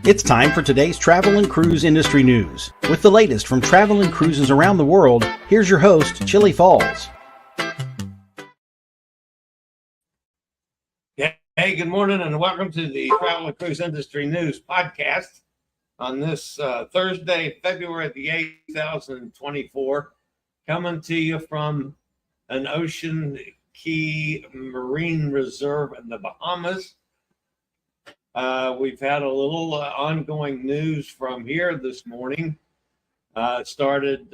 It's time for today's travel and cruise industry news. With the latest from travel and cruises around the world, here's your host, Chillie Falls. Hey, good morning and welcome to the Travel and Cruise Industry News podcast on this Thursday, February the 8th, 2024, coming to you from an Ocean Cay Marine Reserve in the Bahamas. We've had a little ongoing news from here this morning. It started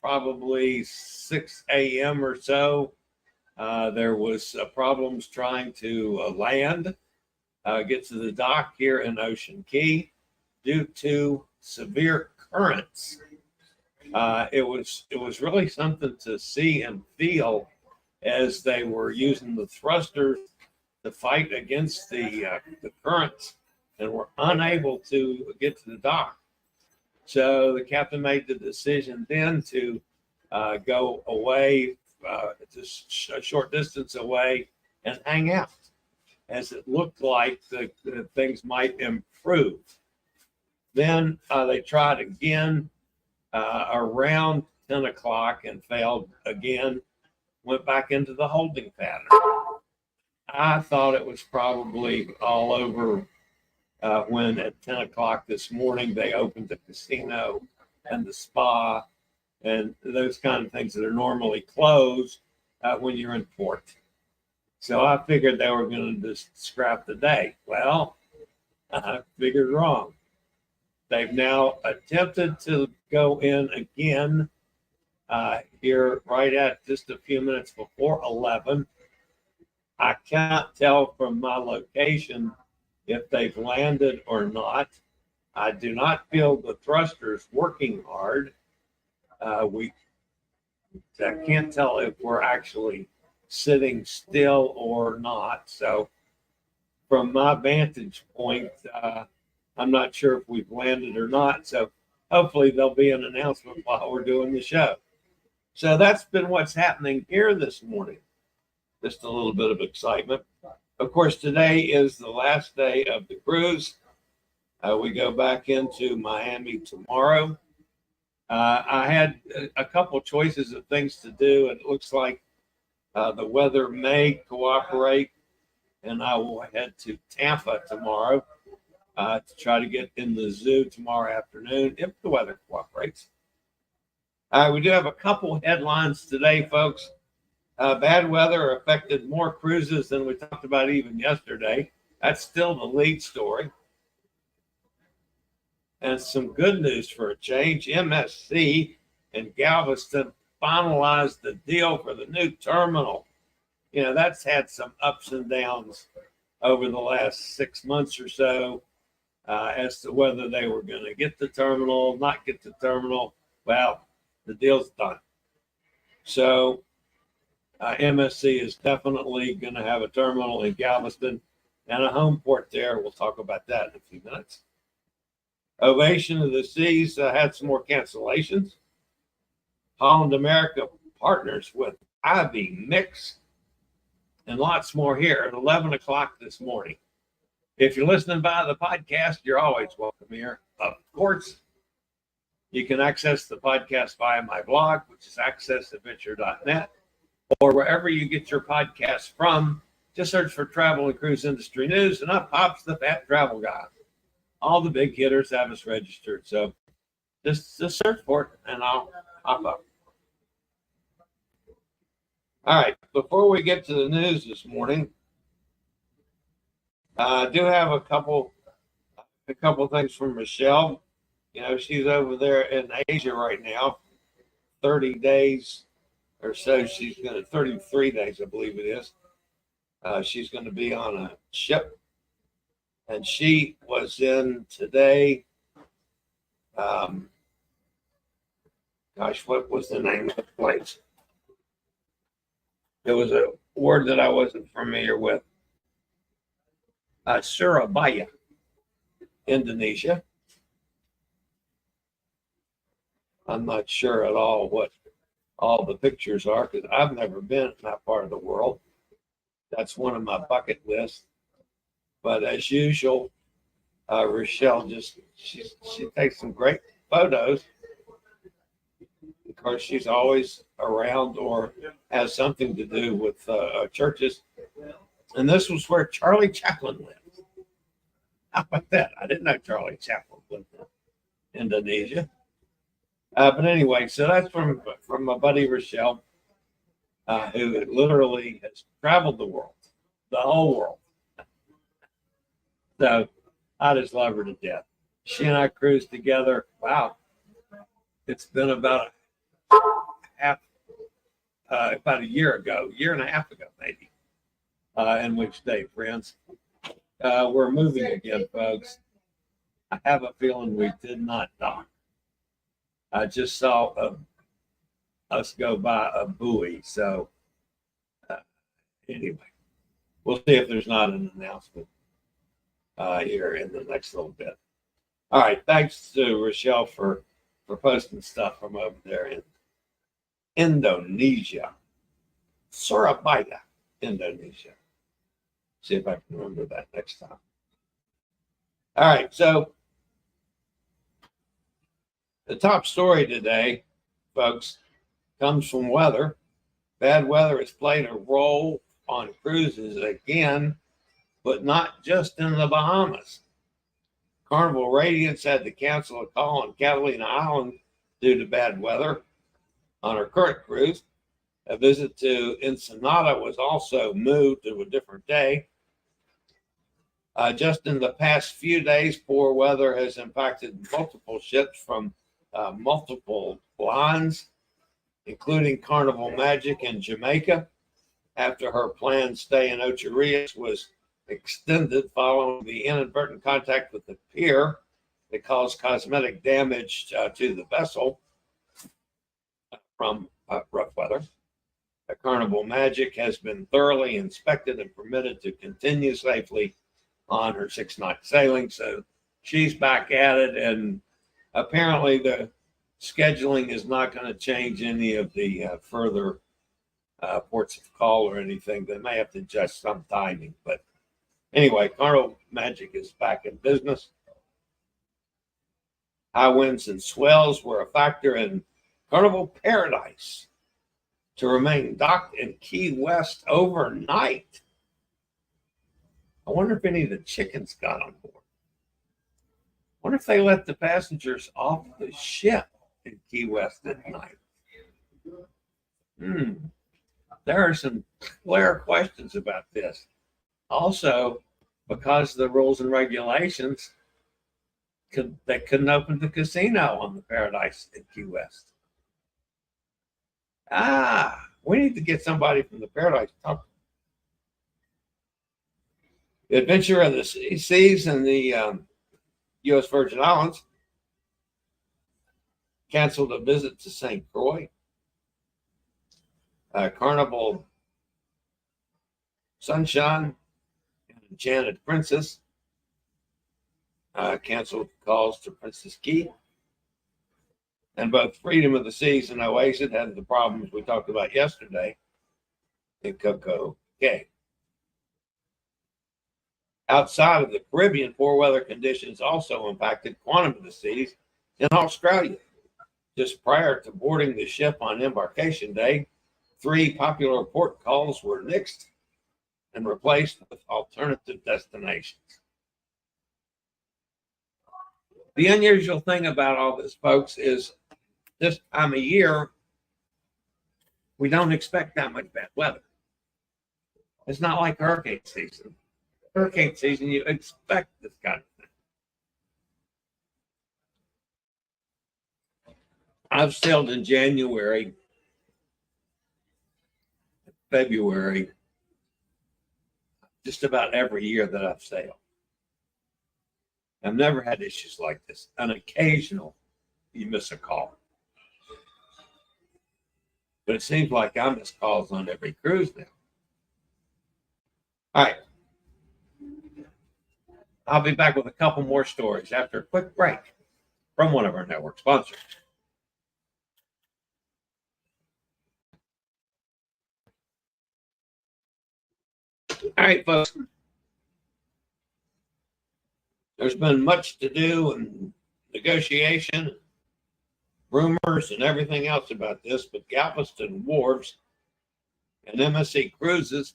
probably 6 a.m. or so. There was problems trying to land, get to the dock here in Ocean Cay due to severe currents. It was really something to see and feel as they were using the thrusters to fight against the currents and were unable to get to the dock. So the captain made the decision then to go away, just a short distance away, and hang out, as it looked like the things might improve. Then they tried again around 10 o'clock and failed again, went back into the holding pattern. I thought it was probably all over when at 10 o'clock this morning they opened the casino and the spa and those kind of things that are normally closed when you're in port. So I figured they were going to just scrap the day. Well, I figured wrong. They've now attempted to go in again here right at just a few minutes before 11. I cannot tell from my location if they've landed or not. I do not feel the thrusters working hard. I can't tell if we're actually sitting still or not. So from my vantage point, I'm not sure if we've landed or not. So hopefully there'll be an announcement while we're doing the show. So that's been what's happening here this morning. Just a little bit of excitement. Of course, today is the last day of the cruise. We go back into Miami tomorrow. I had a couple choices of things to do, and it looks like the weather may cooperate, and I will head to Tampa tomorrow to try to get in the zoo tomorrow afternoon if the weather cooperates. We do have a couple headlines today, folks. Bad weather affected more cruises than we talked about even yesterday. That's still the lead story. And some good news for a change. MSC and Galveston finalized the deal for the new terminal. You know, that's had some ups and downs over the last 6 months or so as to whether they were going to get the terminal, not get the terminal. Well, the deal's done. So MSC is definitely going to have a terminal in Galveston and a home port there. We'll talk about that in a few minutes. Ovation of the Seas had some more cancellations. Holland America partners with Ivy Mix, and lots more here at 11 o'clock this morning. If you're listening via the podcast, you're always welcome here. Of course, you can access the podcast via my blog, which is accessadventure.net. or wherever you get your podcasts from. Just search for Travel and Cruise Industry News, and up pops the Fat Travel Guy. All the big hitters have us registered, so just search for it, and I'll pop up. All right, before we get to the news this morning, I do have a couple things from Michelle. You know, she's over there in Asia right now, 30 days or so. She's going to 33 days, I believe it is. She's going to be on a ship, and she was in today. What was the name of the place? It was a word that I wasn't familiar with. Surabaya, Indonesia. I'm not sure at all what all the pictures are because I've never been in that part of the world. That's one of my bucket lists. But as usual, Rochelle she takes some great photos because she's always around or has something to do with churches. And this was where Charlie Chaplin lived. How about that? I didn't know Charlie Chaplin lived in Indonesia. But anyway, so that's from my buddy Rochelle, who literally has traveled the world, the whole world. So I just love her to death. She and I cruised together. Wow, it's been about about a year ago, year and a half ago, maybe. And we've stayed friends. We're moving again, folks. I have a feeling we did not dock. I just saw us go by a buoy. So anyway, we'll see if there's not an announcement here in the next little bit. All right, thanks to Rochelle for posting stuff from over there in Indonesia, Surabaya, Indonesia. See if I can remember that next time. All right, so the top story today, folks, comes from weather. Bad weather has played a role on cruises again, but not just in the Bahamas. Carnival Radiance had to cancel a call on Catalina Island due to bad weather on her current cruise. A visit to Ensenada was also moved to a different day. Just in the past few days, poor weather has impacted multiple ships from multiple lines, including Carnival Magic in Jamaica, after her planned stay in Ocho Rios was extended following the inadvertent contact with the pier that caused cosmetic damage to the vessel from rough weather. The Carnival Magic has been thoroughly inspected and permitted to continue safely on her 6-night sailing. So she's back at it, and apparently the scheduling is not going to change any of the further ports of call or anything. They may have to adjust some timing, but anyway, Carnival Magic is back in business. High winds and swells were a factor in Carnival Paradise to remain docked in Key West overnight. I wonder if any of the chickens got on board. I wonder if they let the passengers off the ship in Key West at night. There are some clear questions about this. Also, because of the rules and regulations, they couldn't open the casino on the Paradise at Key West. We need to get somebody from the Paradise to talk. The Adventure of the Seas and the U.S. Virgin Islands canceled a visit to St. Croix. Carnival Sunshine and Enchanted Princess canceled calls to Princess Key. And both Freedom of the Seas and Oasis had the problems we talked about yesterday in Coco Cay. Outside of the Caribbean, poor weather conditions also impacted Quantum of the Seas in Australia. Just prior to boarding the ship on embarkation day, 3 popular port calls were nixed and replaced with alternative destinations. The unusual thing about all this, folks, is this time of year, we don't expect that much bad weather. It's not like hurricane season. Hurricane season, you expect this kind of thing. I've sailed in January, February, just about every year that I've sailed. I've never had issues like this. An occasional, you miss a call. But it seems like I miss calls on every cruise now. All right. I'll be back with a couple more stories after a quick break from one of our network sponsors. All right, folks. There's been much to do and negotiation, rumors, and everything else about this, but Galveston Wharves and MSC Cruises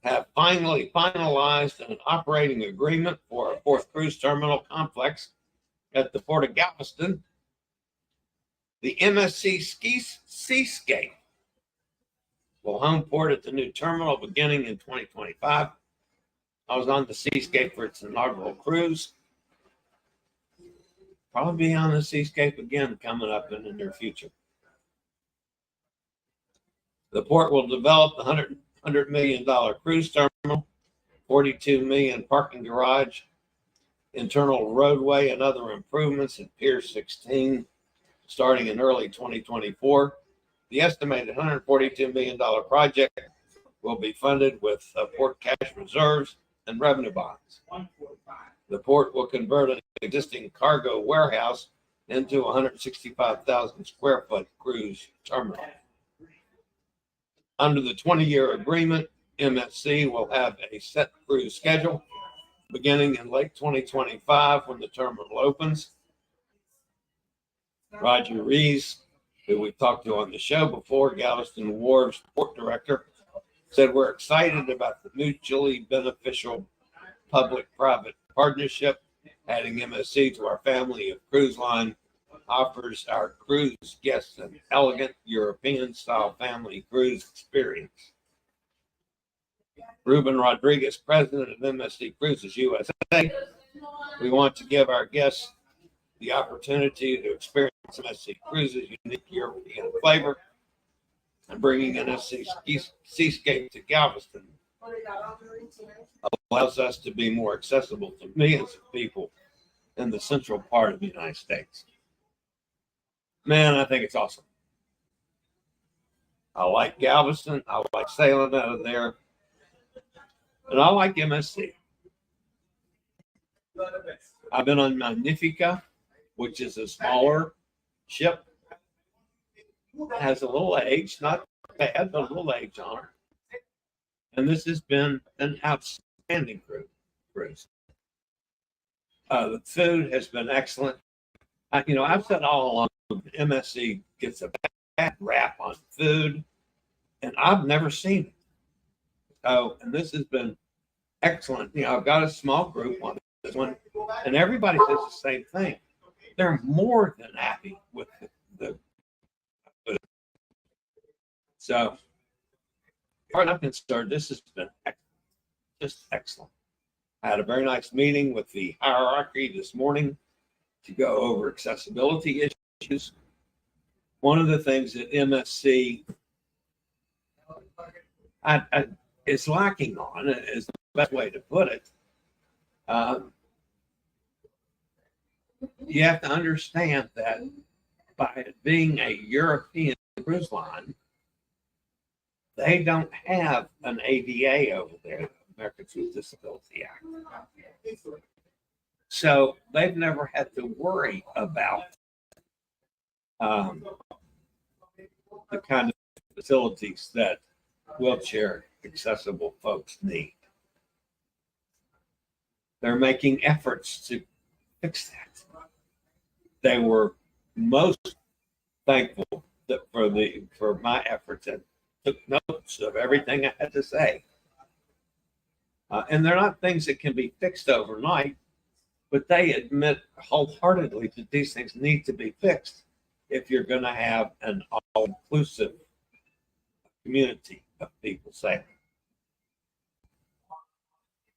have finally finalized an operating agreement for a fourth cruise terminal complex at the Port of Galveston. The MSC Seascape will home port at the new terminal beginning in 2025. I was on the Seascape for its inaugural cruise. Probably be on the Seascape again coming up in the near future. The port will develop the $100 million cruise terminal, $42 million parking garage, internal roadway, and other improvements at Pier 16 starting in early 2024. The estimated $142 million project will be funded with port cash reserves and revenue bonds. The port will convert an existing cargo warehouse into a 165,000 square foot cruise terminal. Under the 20-year agreement, MSC will have a set cruise schedule beginning in late 2025 when the terminal opens. Roger Rees, who we talked to on the show before, Galveston Wharves Port Director, said we're excited about the mutually beneficial public-private partnership. Adding MSC to our family of cruise line offers our cruise guests an elegant European-style family cruise experience. Ruben Rodriguez, president of MSC Cruises USA, we want to give our guests the opportunity to experience MSC Cruises' unique European flavor, and bringing MSC Seascape to Galveston allows us to be more accessible to millions of people in the central part of the United States. Man, I think it's awesome. I like Galveston. I like sailing out of there. And I like MSC. I've been on Magnifica, which is a smaller ship. Has a little age, not bad, but a little age on her. And this has been an outstanding cruise. The food has been excellent. I've said all along, MSC gets a bad rap on food, and I've never seen it. Oh, and this has been excellent. I've got a small group on this one, and everybody says the same thing. They're more than happy with the food. So, far enough concerned, this has been just excellent. I had a very nice meeting with the hierarchy this morning to go over accessibility issues. One of the things that MSC is lacking on, is the best way to put it. You have to understand that by it being a European cruise line, they don't have an ADA over there, Americans with Disability Act. So they've never had to worry about the kind of facilities that wheelchair accessible folks need. They're making efforts to fix that. They were most thankful that for my efforts and took notes of everything I had to say. And they're not things that can be fixed overnight, but they admit wholeheartedly that these things need to be fixed if you're going to have an all-inclusive community of people sailing.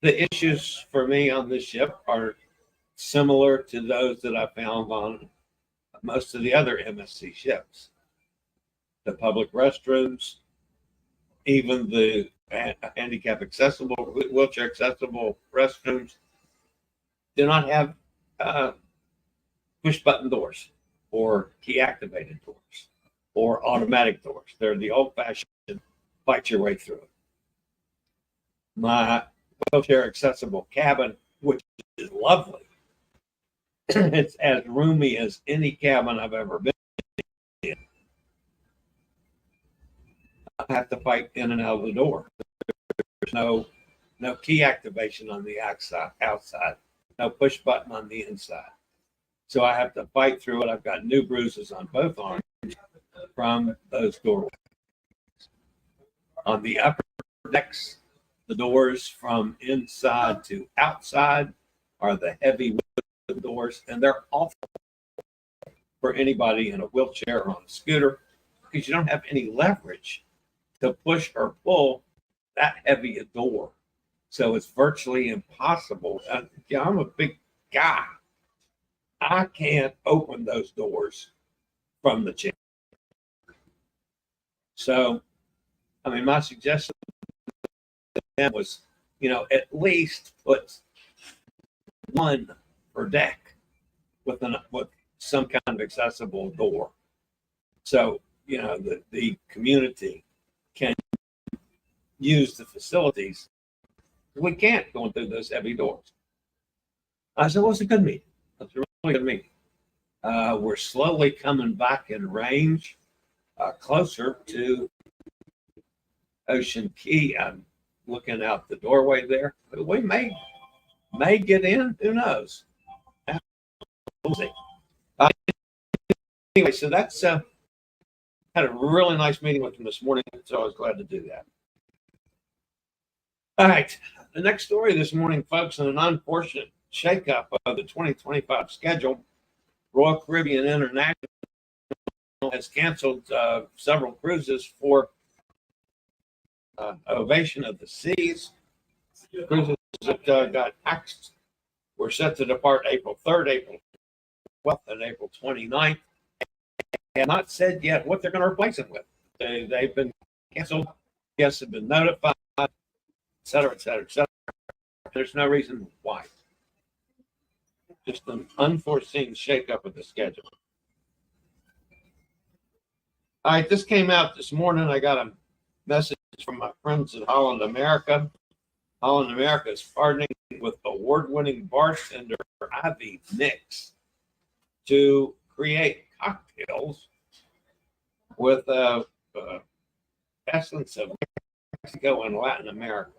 The issues for me on this ship are similar to those that I found on most of the other MSC ships. The public restrooms, even the handicap accessible, wheelchair accessible restrooms do not have push button doors or key activated doors or automatic doors. They're the old fashioned fight your way through it. My wheelchair accessible cabin, which is lovely, it's as roomy as any cabin I've ever been in. I have to fight in and out of the door. There's no no key activation on the outside, no push button on the inside. So I have to fight through it. I've got new bruises on both arms from those doorways. On the upper decks, the doors from inside to outside are the heavy wood doors, and they're awful for anybody in a wheelchair or on a scooter because you don't have any leverage to push or pull that heavy a door. So it's virtually impossible. I'm a big guy. I can't open those doors from the chair. So, I mean, my suggestion to them was, at least put one per deck with some kind of accessible door. So, the community can use the facilities. We can't go through those heavy doors. I said, well, it's a good meeting. It's a really good meeting. We're slowly coming back in range, closer to Ocean Cay. I'm looking out the doorway there. We may get in. Who knows? We'll see. Anyway, so that's had a really nice meeting with them this morning, so I was glad to do that. All right, the next story this morning, folks, in an unfortunate shakeup of the 2025 schedule, Royal Caribbean International has canceled several cruises for Ovation of the Seas. Cruises that got axed were set to depart April 3rd, April 12th, and April 29th. And not said yet what they're going to replace them with. They've been canceled. Guests have been notified, et cetera, et cetera, et cetera. There's no reason why. Just an unforeseen shakeup of the schedule. All right, this came out this morning. I got a message from my friends at Holland America. Holland America is partnering with award-winning bartender Ivy Mix to create cocktails with essence of Mexico and Latin America.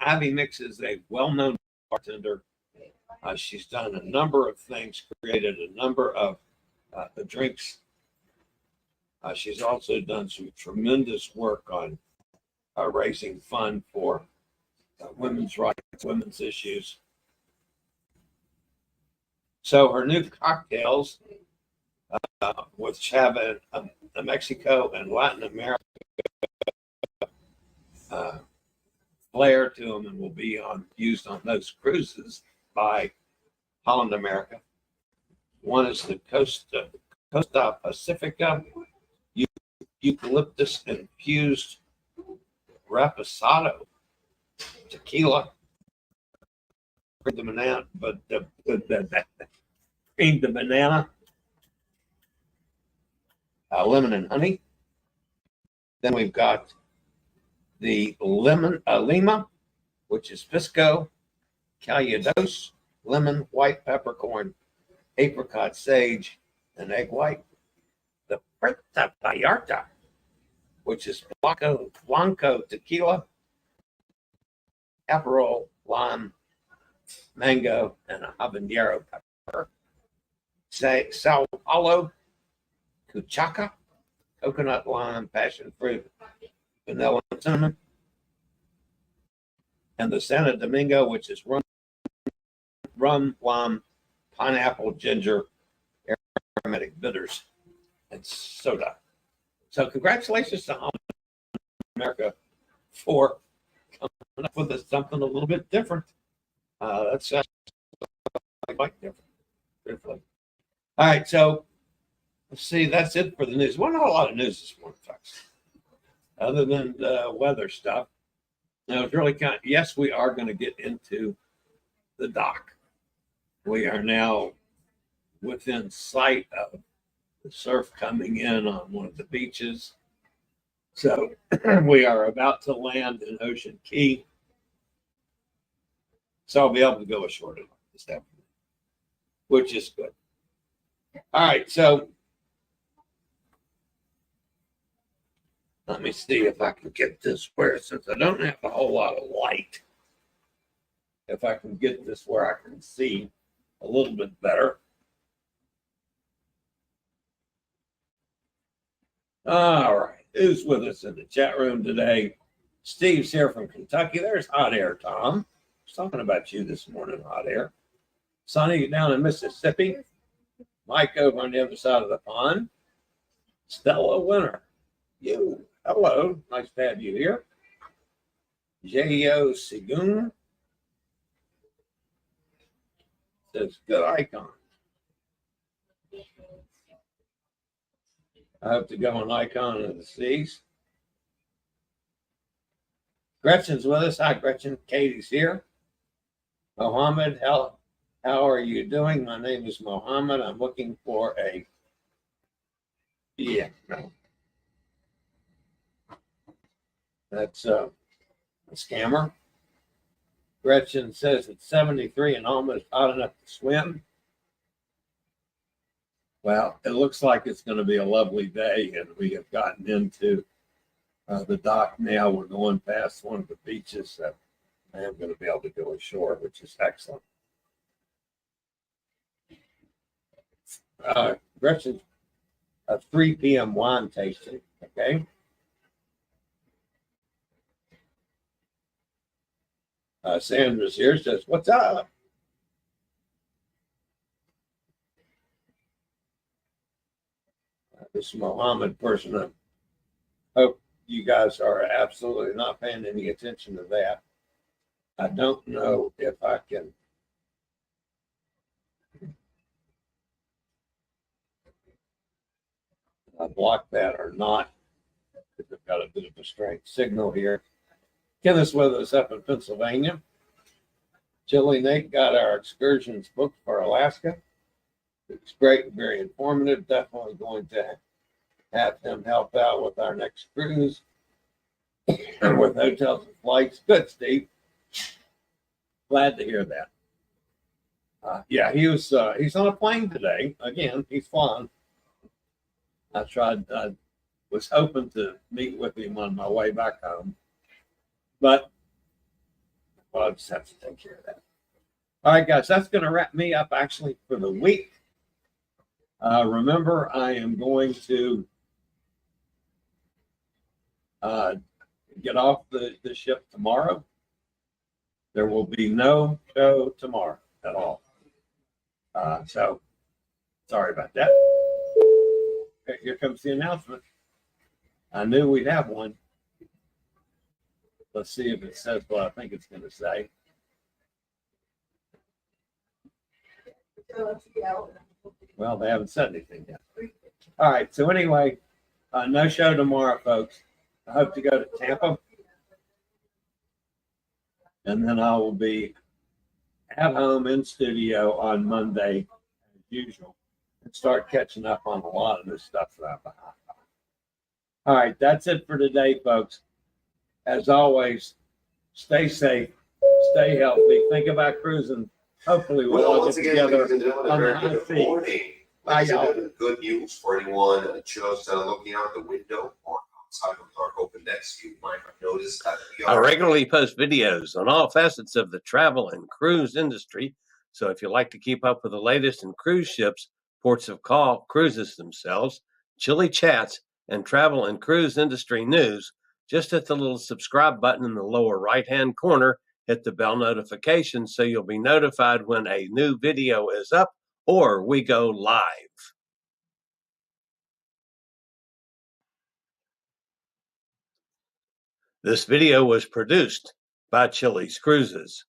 Ivy Mix is a well-known bartender. She's done a number of things, created a number of drinks. She's also done some tremendous work on raising fund for women's rights, women's issues. So her new cocktails, which have a Mexico and Latin America flair to them, and will be used on those cruises by Holland America. One is the Costa Pacifica eucalyptus infused reposado tequila. The banana, but the banana, lemon and honey. Then we've got the Lima, which is pisco, calvados, lemon, white peppercorn, apricot, sage, and egg white. The Puerto Vallarta, which is Blanco tequila, Aperol, lime, mango, and a habanero pepper. Sao Paulo, Cuchaca, coconut, lime, passion fruit, vanilla, and cinnamon. And the Santo Domingo, which is rum, lime, pineapple, ginger, aromatic bitters, and soda. So congratulations to Holland America for coming up with something a little bit different. That's quite different. All right, so let's see. That's it for the news. Well, not a lot of news this morning, folks, other than weather stuff. Now, it's really yes, we are going to get into the dock. We are now within sight of the surf coming in on one of the beaches. So we are about to land in Ocean Cay. So I'll be able to go ashore this afternoon, which is good. All right, so Let me see if I can get this where, since I don't have a whole lot of light, if I can get this where I can see a little bit better. All right, who's with us in the chat room today? Steve's here from Kentucky. There's Hot Air Tom. I was talking about you this morning, Hot Air. Sonny down in Mississippi. Mike over on the other side of the pond. Stella Winter. You. Hello. Nice to have you here. J.O. Sigun. Says good icon. I hope to go an icon of the seas. Gretchen's with us. Hi, Gretchen. Katie's here. Mohammed, how are you doing? My name is Mohammed. I'm looking for a no. That's a scammer. Gretchen says it's 73 and almost hot enough to swim. Well, it looks like it's going to be a lovely day, and we have gotten into the dock now. We're going past one of the beaches, so I am going to be able to go ashore, which is excellent. Gretchen, a 3 p.m. wine tasting, okay? Sandra's here, says, what's up? This Mohammed person, I hope you guys are absolutely not paying any attention to that. I don't know if I can block that or not, because I've got a bit of a strange signal here. Kenneth's with us up in Pennsylvania. Chillie Nate got our excursions booked for Alaska. It's great and very informative. Definitely going to have him help out with our next cruise and with hotels and flights. Good, Steve. Glad to hear that. Yeah, he's on a plane today. Again, he's flying. I was hoping to meet with him on my way back home, but I'll just have to take care of that. All right, guys, that's going to wrap me up actually for the week. Remember, I am going to get off the ship tomorrow. There will be no show tomorrow at all. So sorry about that. Okay, here comes the announcement. I knew we'd have one. Let's see if it says what I think it's going to say. Well, they haven't said anything yet. All right. So anyway, no show tomorrow, folks. I hope to go to Tampa. And then I will be at home in studio on Monday, as usual, and start catching up on a lot of this stuff that I'm behind. All right. That's it for today, folks. As always, stay safe, stay healthy, think about cruising. Hopefully we'll all get together on the high seas. Bye, y'all. Good news for anyone just looking out the window or outside of dark open decks. You might have noticed that I regularly post videos on all facets of the travel and cruise industry. So if you like to keep up with the latest in cruise ships, ports of call, cruises themselves, Chillie chats, and travel and cruise industry news, just hit the little subscribe button in the lower right-hand corner. Hit the bell notification so you'll be notified when a new video is up or we go live. This video was produced by Chillie's Cruises.